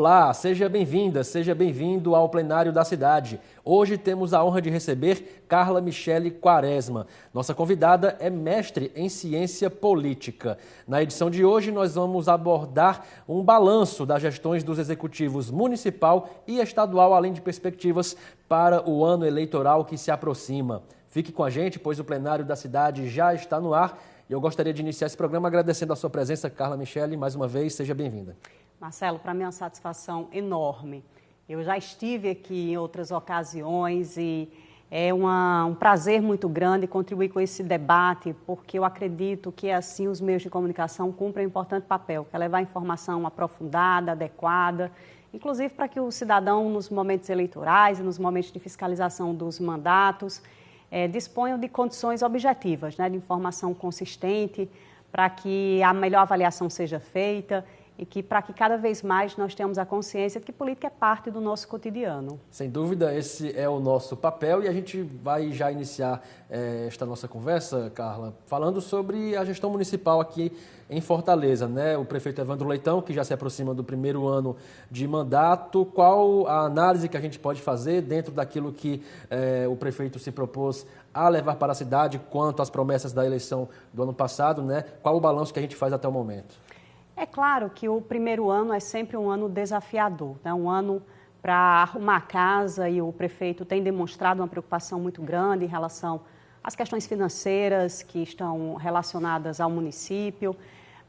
Olá, seja bem-vinda, seja bem-vindo ao plenário da cidade. Hoje temos a honra de receber Carla Michele Quaresma. Nossa convidada é mestre em ciência política. Na edição de hoje nós vamos abordar um balanço das gestões dos executivos municipal e estadual, além de perspectivas para o ano eleitoral que se aproxima. Fique com a gente, pois o plenário da cidade já está no ar. E eu gostaria de iniciar esse programa agradecendo a sua presença, Carla Michele. Mais uma vez, seja bem-vinda. Marcelo, para mim é uma satisfação enorme. Eu já estive aqui em outras ocasiões e é um prazer muito grande contribuir com esse debate, porque eu acredito que assim os meios de comunicação cumprem um importante papel, que é levar informação aprofundada, adequada, inclusive para que o cidadão, nos momentos eleitorais e nos momentos de fiscalização dos mandatos, disponham de condições objetivas, né, de informação consistente, para que a melhor avaliação seja feita e que para que cada vez mais nós tenhamos a consciência de que política é parte do nosso cotidiano. Sem dúvida, esse é o nosso papel e a gente vai já iniciar esta nossa conversa, Carla, falando sobre a gestão municipal aqui em Fortaleza, né? O prefeito Evandro Leitão, que já se aproxima do primeiro ano de mandato, qual a análise que a gente pode fazer dentro daquilo que o prefeito se propôs a levar para a cidade quanto às promessas da eleição do ano passado, né? Qual o balanço que a gente faz até o momento? É claro que o primeiro ano é sempre um ano desafiador, né? Um ano para arrumar a casa, e o prefeito tem demonstrado uma preocupação muito grande em relação às questões financeiras que estão relacionadas ao município.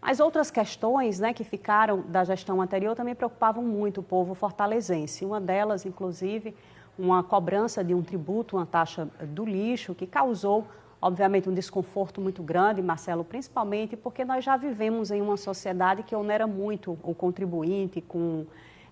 Mas outras questões, né, que ficaram da gestão anterior também preocupavam muito o povo fortalezense. Uma delas, inclusive, uma cobrança de um tributo, uma taxa do lixo, que causou, obviamente, um desconforto muito grande, Marcelo, principalmente porque nós já vivemos em uma sociedade que onera muito o contribuinte com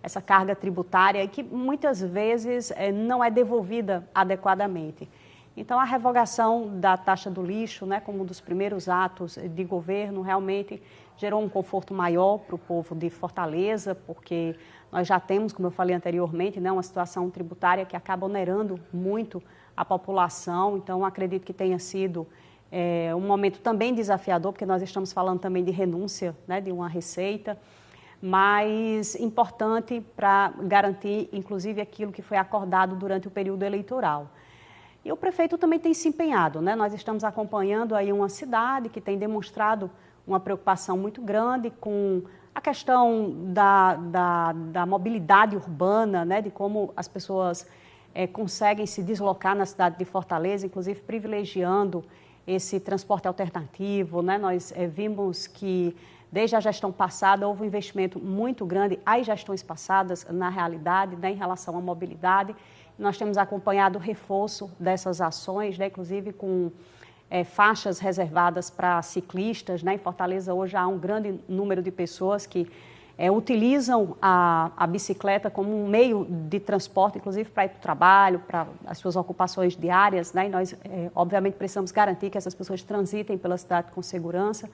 essa carga tributária e que muitas vezes não é devolvida adequadamente. Então, a revogação da taxa do lixo, né, como um dos primeiros atos de governo, realmente gerou um conforto maior para o povo de Fortaleza, porque nós já temos, como eu falei anteriormente, né, uma situação tributária que acaba onerando muito a população. Então, acredito que tenha sido um momento também desafiador, porque nós estamos falando também de renúncia, né, de uma receita, mas importante para garantir, inclusive, aquilo que foi acordado durante o período eleitoral. E o prefeito também tem se empenhado, né? Nós estamos acompanhando aí uma cidade que tem demonstrado uma preocupação muito grande com a questão da mobilidade urbana, né? De como as pessoas conseguem se deslocar na cidade de Fortaleza, inclusive privilegiando esse transporte alternativo, né? Nós vimos que desde a gestão passada houve um investimento muito grande, as gestões passadas, na realidade, né, em relação à mobilidade. Nós temos acompanhado o reforço dessas ações, né, inclusive com faixas reservadas para ciclistas, né? Em Fortaleza hoje há um grande número de pessoas que utilizam a bicicleta como um meio de transporte, inclusive para ir para o trabalho, para as suas ocupações diárias, né? E nós, obviamente, precisamos garantir que essas pessoas transitem pela cidade com segurança,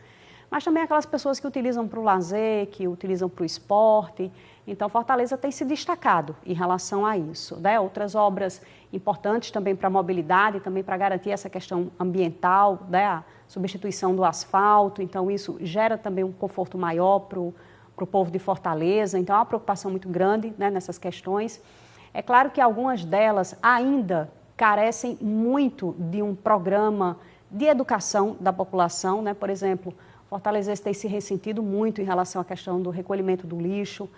mas também aquelas pessoas que utilizam para o lazer, que utilizam para o esporte. Então, Fortaleza tem se destacado em relação a isso, né? Outras obras importantes também para a mobilidade, também para garantir essa questão ambiental, né? A substituição do asfalto. Então, isso gera também um conforto maior para o povo de Fortaleza. Então, há uma preocupação muito grande, né, nessas questões. É claro que algumas delas ainda carecem muito de um programa de educação da população, né? Por exemplo, Fortaleza tem se ressentido muito em relação à questão do recolhimento do lixo,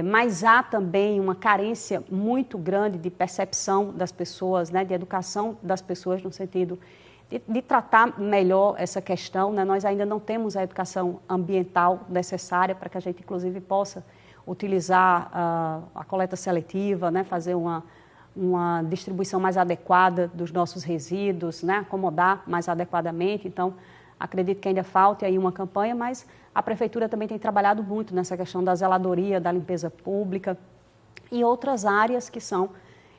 mas há também uma carência muito grande de percepção das pessoas, né, de educação das pessoas no sentido de tratar melhor essa questão, né? Nós ainda não temos a educação ambiental necessária para que a gente, inclusive, possa utilizar a coleta seletiva, né, fazer uma distribuição mais adequada dos nossos resíduos, né, acomodar mais adequadamente. Então, acredito que ainda falte aí uma campanha, mas a Prefeitura também tem trabalhado muito nessa questão da zeladoria, da limpeza pública e outras áreas que são,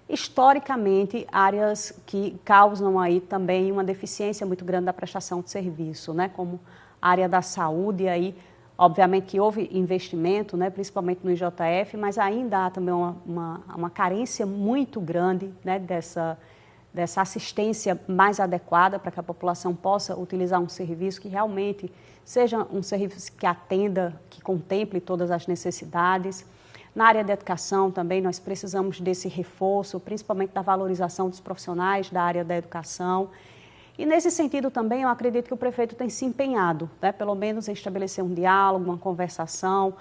historicamente, áreas que causam aí também uma deficiência muito grande da prestação de serviço, né? Como a área da saúde, aí, obviamente que houve investimento, né, principalmente no IJF, mas ainda há também uma carência muito grande, né, dessa assistência mais adequada para que a população possa utilizar um serviço que realmente seja um serviço que atenda, que contemple todas as necessidades. Na área da educação também nós precisamos desse reforço, principalmente da valorização dos profissionais da área da educação. E nesse sentido também eu acredito que o prefeito tem se empenhado, né, pelo menos em estabelecer um diálogo, uma conversação.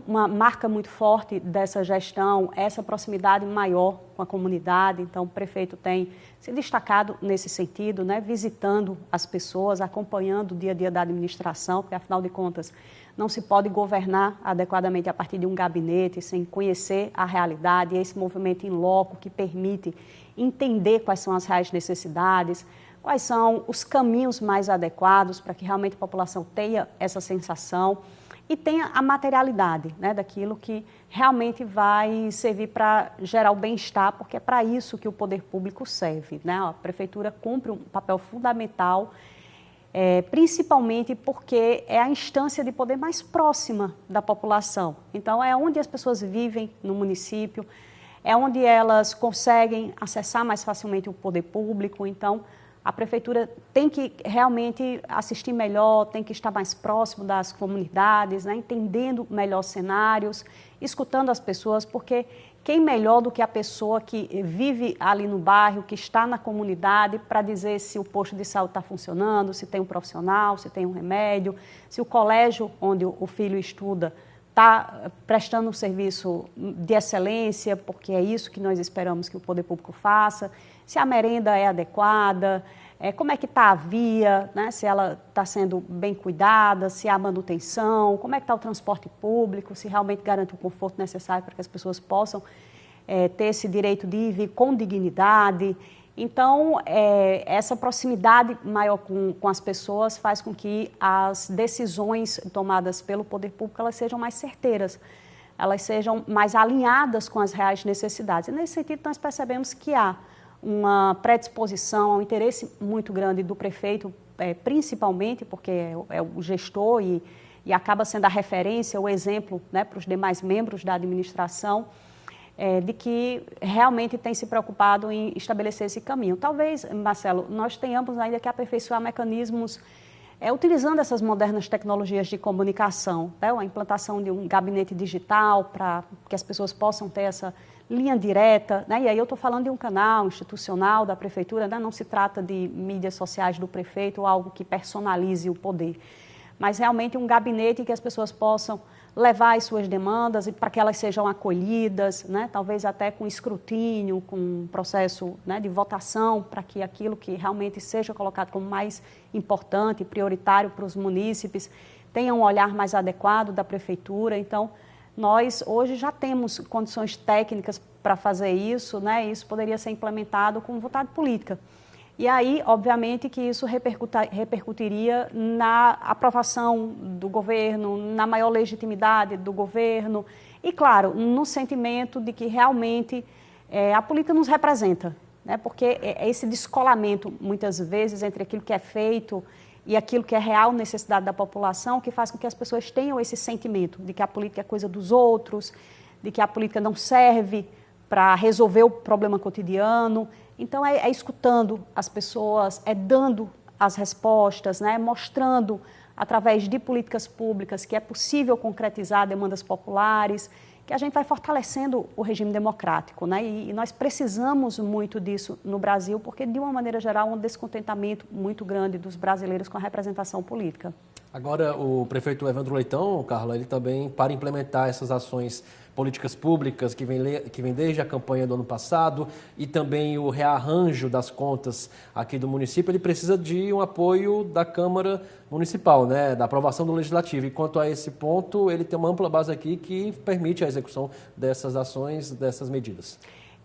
Uma marca muito forte dessa gestão é essa proximidade maior com a comunidade. Então o prefeito tem se destacado nesse sentido, né, visitando as pessoas, acompanhando o dia a dia da administração, porque afinal de contas não se pode governar adequadamente a partir de um gabinete sem conhecer a realidade, e esse movimento in loco que permite entender quais são as reais necessidades, quais são os caminhos mais adequados para que realmente a população tenha essa sensação e tenha a materialidade, né, daquilo que realmente vai servir para gerar o bem-estar, porque é para isso que o poder público serve, né? A prefeitura cumpre um papel fundamental, principalmente porque é a instância de poder mais próxima da população. Então, é onde as pessoas vivem no município, é onde elas conseguem acessar mais facilmente o poder público. Então, a prefeitura tem que realmente assistir melhor, tem que estar mais próximo das comunidades, né, entendendo melhor cenários, escutando as pessoas, porque quem melhor do que a pessoa que vive ali no bairro, que está na comunidade, para dizer se o posto de saúde está funcionando, se tem um profissional, se tem um remédio, se o colégio onde o filho estuda está prestando um serviço de excelência, porque é isso que nós esperamos que o poder público faça, se a merenda é adequada, como é que está a via, né? Se ela está sendo bem cuidada, se há manutenção, como é que está o transporte público, se realmente garante o conforto necessário para que as pessoas possam ter esse direito de ir e vir com dignidade. Então, essa proximidade maior com as pessoas faz com que as decisões tomadas pelo poder público elas sejam mais certeiras, elas sejam mais alinhadas com as reais necessidades. E, nesse sentido, nós percebemos que há uma predisposição, um interesse muito grande do prefeito, principalmente porque é o gestor e acaba sendo a referência, o exemplo, né, para os demais membros da administração, de que realmente tem se preocupado em estabelecer esse caminho. Talvez, Marcelo, nós tenhamos ainda que aperfeiçoar mecanismos utilizando essas modernas tecnologias de comunicação, né? A implantação de um gabinete digital para que as pessoas possam ter essa linha direta, né? E aí eu estou falando de um canal institucional da prefeitura, né? Não se trata de mídias sociais do prefeito ou algo que personalize o poder, mas realmente um gabinete que as pessoas possam levar as suas demandas e para que elas sejam acolhidas, né? Talvez até com escrutínio, com um processo, né, de votação, para que aquilo que realmente seja colocado como mais importante e prioritário para os munícipes tenha um olhar mais adequado da prefeitura. Então, nós hoje já temos condições técnicas para fazer isso, né? Isso poderia ser implementado com vontade política. E aí, obviamente, que isso repercutiria na aprovação do governo, na maior legitimidade do governo e, claro, no sentimento de que realmente a política nos representa, né? Porque é esse descolamento, muitas vezes, entre aquilo que é feito e aquilo que é real necessidade da população que faz com que as pessoas tenham esse sentimento de que a política é coisa dos outros, de que a política não serve para resolver o problema cotidiano. Então, é escutando as pessoas, dando as respostas, né? Mostrando, através de políticas públicas, que é possível concretizar demandas populares, que a gente vai fortalecendo o regime democrático, né? E nós precisamos muito disso no Brasil, porque, de uma maneira geral, há um descontentamento muito grande dos brasileiros com a representação política. Agora, o prefeito Evandro Leitão, Carla, ele também, para implementar essas ações políticas públicas que vem desde a campanha do ano passado e também o rearranjo das contas aqui do município, ele precisa de um apoio da Câmara Municipal, né, da aprovação do Legislativo. E quanto a esse ponto, ele tem uma ampla base aqui que permite a execução dessas ações, dessas medidas.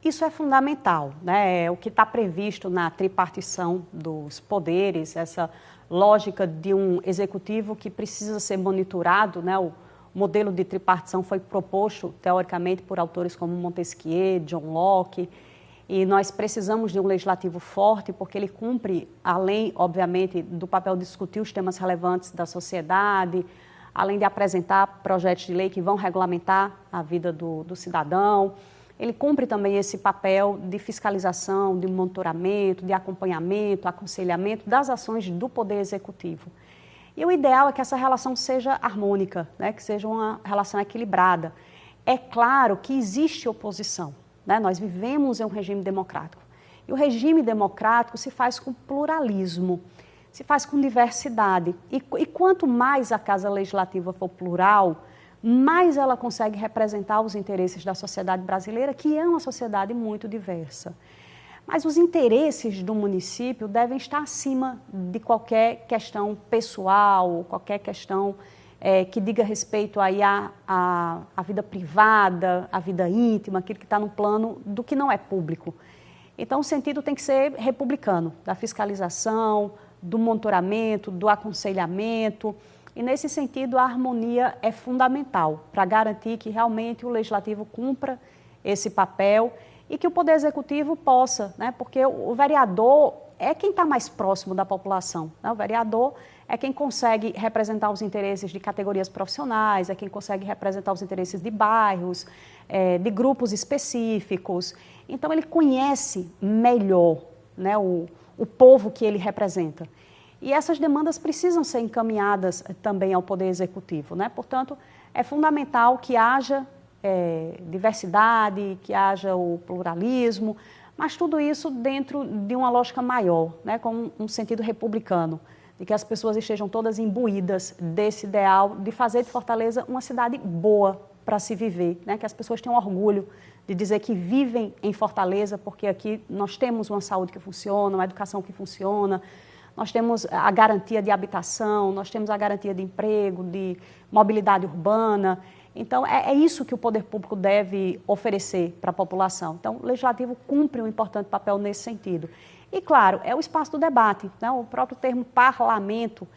Isso é fundamental, né? O que está previsto na tripartição dos poderes, essa lógica de um executivo que precisa ser monitorado, né? O modelo de tripartição foi proposto, teoricamente, por autores como Montesquieu, John Locke, e nós precisamos de um legislativo forte, porque ele cumpre, além, obviamente, do papel de discutir os temas relevantes da sociedade, além de apresentar projetos de lei que vão regulamentar a vida do cidadão, ele cumpre também esse papel de fiscalização, de monitoramento, de acompanhamento, aconselhamento das ações do Poder Executivo. E o ideal é que essa relação seja harmônica, né? Que seja uma relação equilibrada. É claro que existe oposição, né? Nós vivemos em um regime democrático. E o regime democrático se faz com pluralismo, se faz com diversidade. E quanto mais a Casa Legislativa for plural, mais ela consegue representar os interesses da sociedade brasileira, que é uma sociedade muito diversa. Mas os interesses do município devem estar acima de qualquer questão pessoal, qualquer questão que diga respeito aí à vida privada, à vida íntima, aquilo que está no plano do que não é público. Então, o sentido tem que ser republicano, da fiscalização, do monitoramento, do aconselhamento. E, nesse sentido, a harmonia é fundamental para garantir que realmente o Legislativo cumpra esse papel e que o Poder Executivo possa, né? Porque o vereador é quem está mais próximo da população, né? O vereador é quem consegue representar os interesses de categorias profissionais, é quem consegue representar os interesses de bairros, de grupos específicos. Então, ele conhece melhor, né, o povo que ele representa. E essas demandas precisam ser encaminhadas também ao Poder Executivo, né? Portanto, é fundamental que haja diversidade, que haja o pluralismo, mas tudo isso dentro de uma lógica maior, né, com um sentido republicano, de que as pessoas estejam todas imbuídas desse ideal de fazer de Fortaleza uma cidade boa para se viver, né, que as pessoas tenham orgulho de dizer que vivem em Fortaleza, porque aqui nós temos uma saúde que funciona, uma educação que funciona, nós temos a garantia de habitação, nós temos a garantia de emprego, de mobilidade urbana. Então, é isso que o poder público deve oferecer para a população. Então, o Legislativo cumpre um importante papel nesse sentido. E, claro, é o espaço do debate, né? O próprio termo parlamento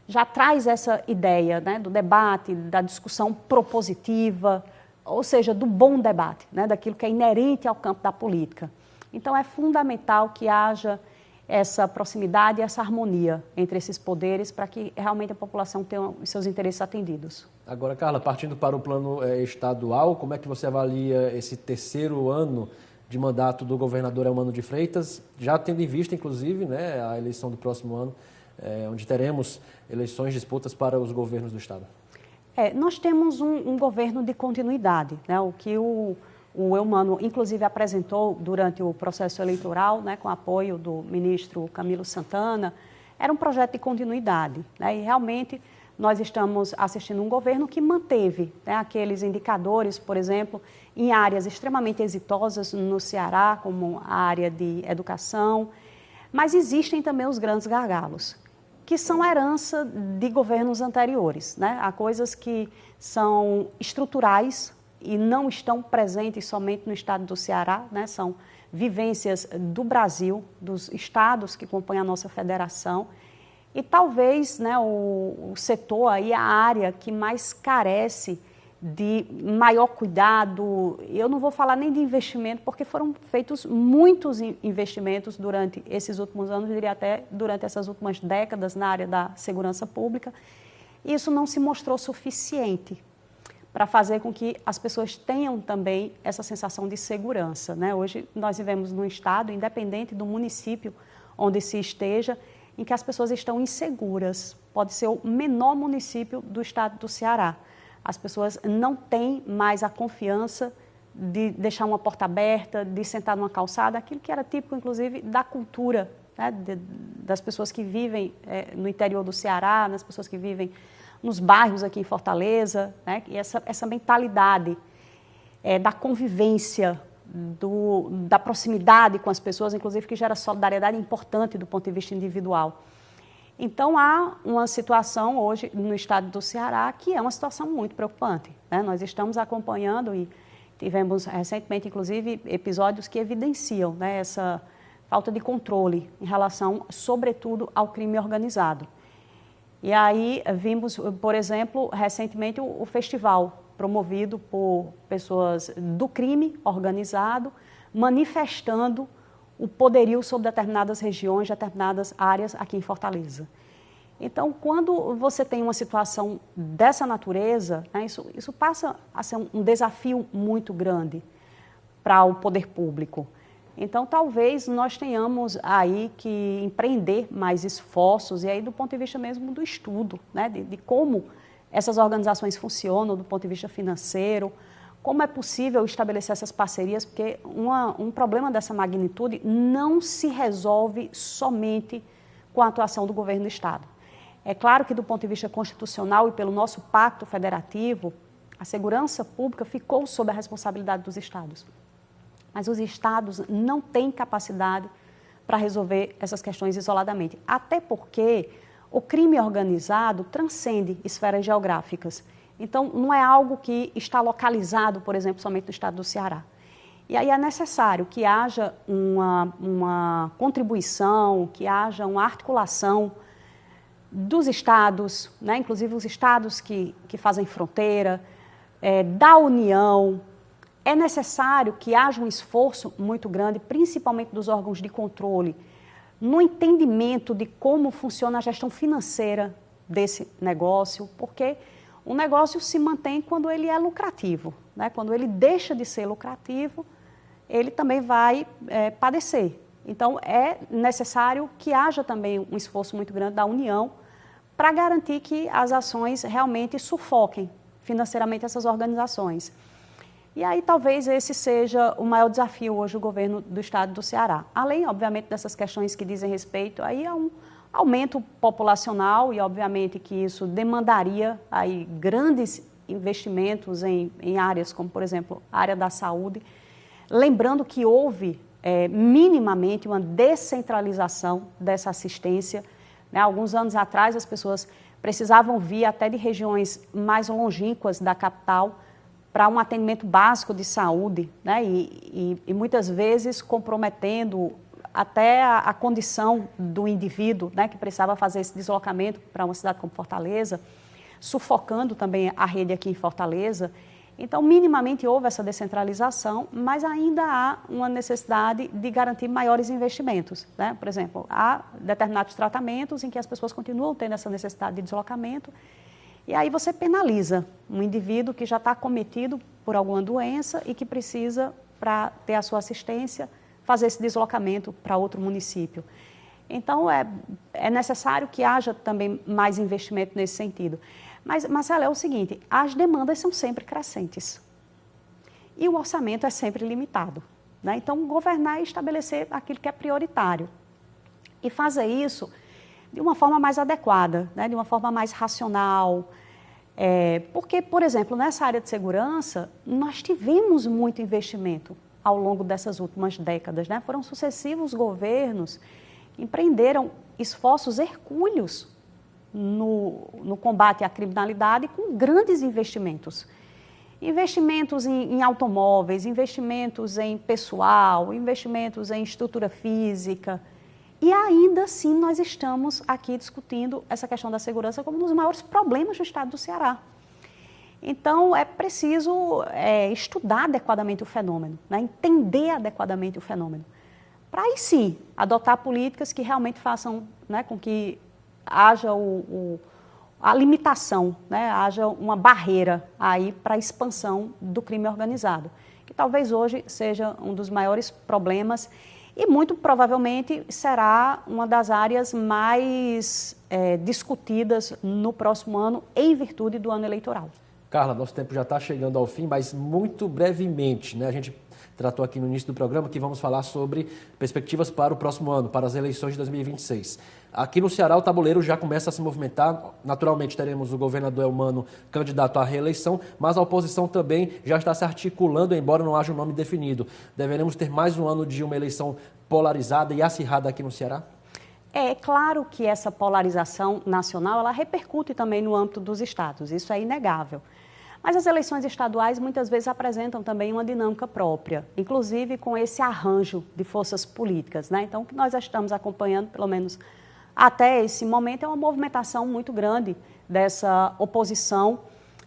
já traz essa ideia, né, do debate, da discussão propositiva, ou seja, do bom debate, né, daquilo que é inerente ao campo da política. Então, é fundamental que haja essa proximidade e essa harmonia entre esses poderes para que realmente a população tenha os seus interesses atendidos. Agora, Carla, partindo para o plano estadual, como é que você avalia esse terceiro ano de mandato do governador Eumano de Freitas, já tendo em vista, inclusive, né, a eleição do próximo ano, onde teremos eleições, disputas para os governos do Estado? Nós temos um governo de continuidade, né, o que o Eumano, inclusive, apresentou durante o processo eleitoral, né, com apoio do ministro Camilo Santana, era um projeto de continuidade, né, e realmente nós estamos assistindo um governo que manteve, né, aqueles indicadores, por exemplo, em áreas extremamente exitosas no Ceará, como a área de educação, mas existem também os grandes gargalos, que são herança de governos anteriores, né? Há coisas que são estruturais e não estão presentes somente no estado do Ceará, né? São vivências do Brasil, dos estados que compõem a nossa federação, e talvez, né, o setor aí, a área que mais carece de maior cuidado. Eu não vou falar nem de investimento, porque foram feitos muitos investimentos durante esses últimos anos, eu diria até durante essas últimas décadas na área da segurança pública, e isso não se mostrou suficiente para fazer com que as pessoas tenham também essa sensação de segurança, né? Hoje nós vivemos num estado, independente do município onde se esteja, em que as pessoas estão inseguras. Pode ser o menor município do estado do Ceará. As pessoas não têm mais a confiança de deixar uma porta aberta, de sentar numa calçada, aquilo que era típico, inclusive, da cultura, né, das pessoas que vivem no interior do Ceará, das pessoas que vivem nos bairros aqui em Fortaleza, né, e essa mentalidade da convivência, da proximidade com as pessoas, inclusive, que gera solidariedade importante do ponto de vista individual. Então, há uma situação hoje no estado do Ceará que é uma situação muito preocupante, né? Nós estamos acompanhando e tivemos recentemente, inclusive, episódios que evidenciam, né, essa falta de controle em relação, sobretudo, ao crime organizado. E aí vimos, por exemplo, recentemente o festival promovido por pessoas do crime organizado, manifestando o poderio sobre determinadas regiões, determinadas áreas aqui em Fortaleza. Então, quando você tem uma situação dessa natureza, né, isso passa a ser um desafio muito grande para o poder público. Então, talvez nós tenhamos aí que empreender mais esforços, e aí do ponto de vista mesmo do estudo, né, de como essas organizações funcionam, do ponto de vista financeiro, como é possível estabelecer essas parcerias, porque um problema dessa magnitude não se resolve somente com a atuação do governo do Estado. É claro que, do ponto de vista constitucional e pelo nosso pacto federativo, a segurança pública ficou sob a responsabilidade dos Estados. Mas os Estados não têm capacidade para resolver essas questões isoladamente. Até porque o crime organizado transcende esferas geográficas. Então, não é algo que está localizado, por exemplo, somente no estado do Ceará. E aí é necessário que haja uma contribuição, que haja uma articulação dos estados, né, inclusive os estados que fazem fronteira, da União. É necessário que haja um esforço muito grande, principalmente dos órgãos de controle, no entendimento de como funciona a gestão financeira desse negócio, porque o negócio se mantém quando ele é lucrativo, né? Quando ele deixa de ser lucrativo, ele também vai padecer. Então, é necessário que haja também um esforço muito grande da União para garantir que as ações realmente sufoquem financeiramente essas organizações. E aí, talvez esse seja o maior desafio hoje do governo do estado do Ceará. Além, obviamente, dessas questões que dizem respeito aí a um aumento populacional e, obviamente, que isso demandaria aí grandes investimentos em áreas como, por exemplo, a área da saúde. Lembrando que houve minimamente uma descentralização dessa assistência, né? Alguns anos atrás, as pessoas precisavam vir até de regiões mais longínquas da capital para um atendimento básico de saúde, né? E muitas vezes comprometendo até a condição do indivíduo, né, que precisava fazer esse deslocamento para uma cidade como Fortaleza, sufocando também a rede aqui em Fortaleza. Então, minimamente houve essa descentralização, mas ainda há uma necessidade de garantir maiores investimentos, né? Por exemplo, há determinados tratamentos em que as pessoas continuam tendo essa necessidade de deslocamento, e aí você penaliza um indivíduo que já está acometido por alguma doença e que precisa, para ter a sua assistência, fazer esse deslocamento para outro município. Então, é necessário que haja também mais investimento nesse sentido. Mas, Marcelo, é o seguinte, as demandas são sempre crescentes e o orçamento é sempre limitado, né? Então, governar é estabelecer aquilo que é prioritário e fazer isso de uma forma mais adequada, né? De uma forma mais racional. Porque, por exemplo, nessa área de segurança, nós tivemos muito investimento ao longo dessas últimas décadas, né? Foram sucessivos governos que empreenderam esforços hercúleos no combate à criminalidade com grandes investimentos. Investimentos em automóveis, investimentos em pessoal, investimentos em estrutura física. E ainda assim nós estamos aqui discutindo essa questão da segurança como um dos maiores problemas do estado do Ceará. Então, é preciso estudar adequadamente o fenômeno, né? Entender adequadamente o fenômeno, para aí sim adotar políticas que realmente façam, né, com que haja a limitação, né, haja uma barreira aí para a expansão do crime organizado, que talvez hoje seja um dos maiores problemas e muito provavelmente será uma das áreas mais discutidas no próximo ano em virtude do ano eleitoral. Carla, nosso tempo já está chegando ao fim, mas muito brevemente, né? A gente tratou aqui no início do programa que vamos falar sobre perspectivas para o próximo ano, para as eleições de 2026. Aqui no Ceará, o tabuleiro já começa a se movimentar. Naturalmente, teremos o governador Elmano candidato à reeleição, mas a oposição também já está se articulando, embora não haja um nome definido. Deveremos ter mais um ano de uma eleição polarizada e acirrada aqui no Ceará? É claro que essa polarização nacional, ela repercute também no âmbito dos estados, isso é inegável. Mas as eleições estaduais muitas vezes apresentam também uma dinâmica própria, inclusive com esse arranjo de forças políticas, né? Então, o que nós estamos acompanhando, pelo menos até esse momento, é uma movimentação muito grande dessa oposição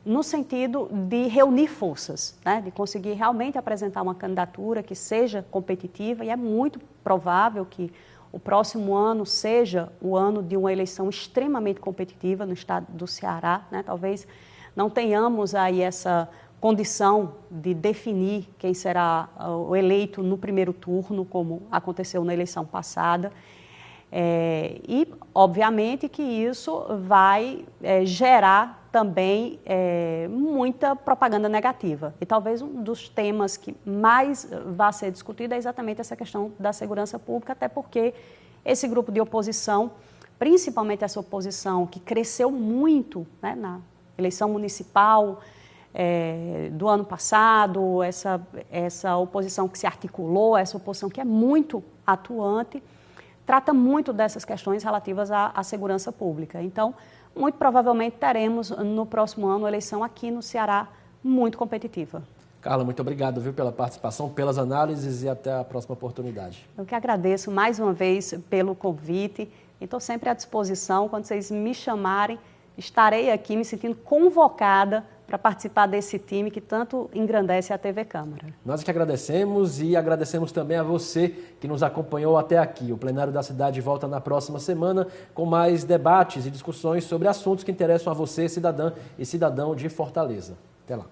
no sentido de reunir forças, né? De conseguir realmente apresentar uma candidatura que seja competitiva, e é muito provável que o próximo ano seja o ano de uma eleição extremamente competitiva no estado do Ceará, né? Talvez não tenhamos aí essa condição de definir quem será o eleito no primeiro turno, como aconteceu na eleição passada. E, obviamente, que isso vai gerar também muita propaganda negativa. E talvez um dos temas que mais vai ser discutido é exatamente essa questão da segurança pública, até porque esse grupo de oposição, principalmente essa oposição que cresceu muito, né, na eleição municipal do ano passado, essa oposição que se articulou, essa oposição que é muito atuante, trata muito dessas questões relativas à segurança pública. Então, muito provavelmente teremos no próximo ano uma eleição aqui no Ceará muito competitiva. Carla, muito obrigado, viu, pela participação, pelas análises e até a próxima oportunidade. Eu que agradeço mais uma vez pelo convite e estou sempre à disposição. Quando vocês me chamarem, estarei aqui me sentindo convocada para participar desse time que tanto engrandece a TV Câmara. Nós que agradecemos e agradecemos também a você que nos acompanhou até aqui. O Plenário da Cidade volta na próxima semana com mais debates e discussões sobre assuntos que interessam a você, cidadã e cidadão de Fortaleza. Até lá.